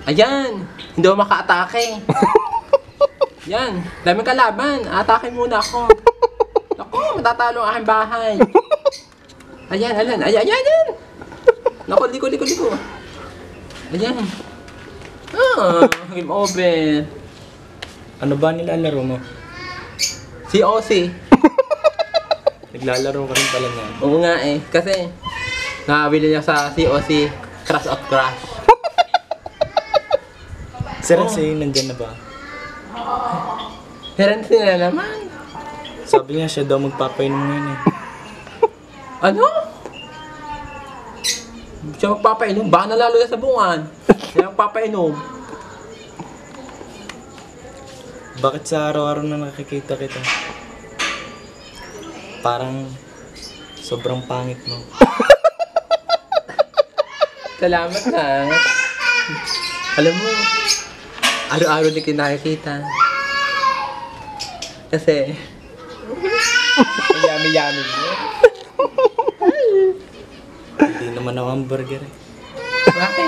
Ayan, hindi ako maka-atake. Yan, daming kalaban. Atake muna ako. Naku, matatalo ang aking bahay. Ayan, ayan. Naku, liko. Ayan. Game over. Ano ba nilalaro mo? COC. Naglalaro ka rin pala niyan. Oo nga eh, kasi nakabili niya sa COC Crash of Crash. Si Rensei, nandyan na ba? Herensi na naman. Sabi niya siya daw magpapainom ngayon eh. Ano? Siya magpapainom? Baka nalalo yan sa bungan. Siya magpapainom. Bakit sa araw-araw na nakikita kita? Parang sobrang pangit mo. Salamat ha. Alam mo, araw-araw din kinakikita. Kasi, yummy mo. Hindi naman ako hamburger eh. Bakit?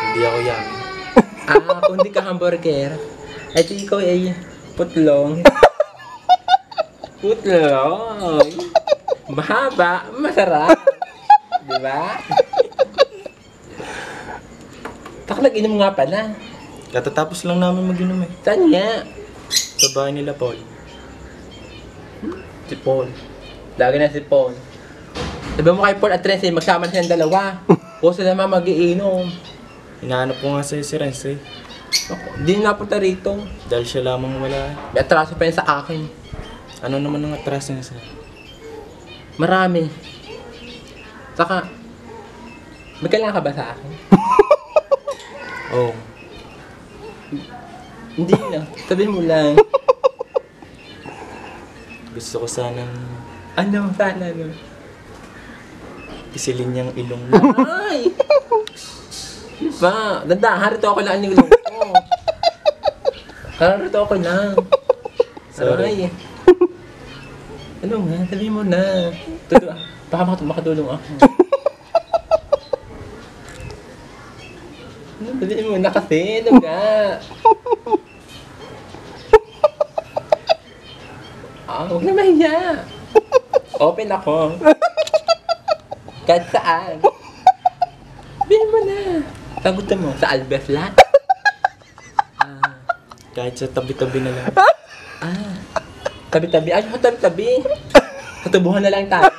Hindi ako yummy. Kung di ka hamburger, ay ikaw ay putlong. Putlong. Mahaba, masarap. Diba? Taklag inom nga pala. Katatapos lang namin mag-inom eh. Saan nga? Sa bahay nila Paul. Si Paul. Lagi na si Paul. Sabi mo kay Paul at Renzi, magsama na silang dalawa. O sila naman mag-iinom. Hinahanap ko nga sa'yo si Rensei. Di napunta rito. Dahil siya lamang wala. May atraso pa yun sa akin. Ano naman ang atras niya sa'yo? Marami. Saka, may kailangan ka ba sa akin? Oo. Hindi na. Sabihin mo lang. Gusto ko sanang Ano? Sana no? isilin niyang ilong mo. Ay! Diba? Dandahan, harito ako lang ang ilong ko. Harito ako lang. Sorry. Ay. Ano nga? Sabihin mo na. Baka makatulong ako. Ano? Sabihin mo na kasi. Ano nga? Huwag na mahiya. Open ako. Kahit saan. Sabihin mo na. Sagutin mo. Sa Albeflat? Kahit sa tabi-tabi na lang. Tabi-tabi. Ay, tabi-tabi. Katubuhan na lang tayo.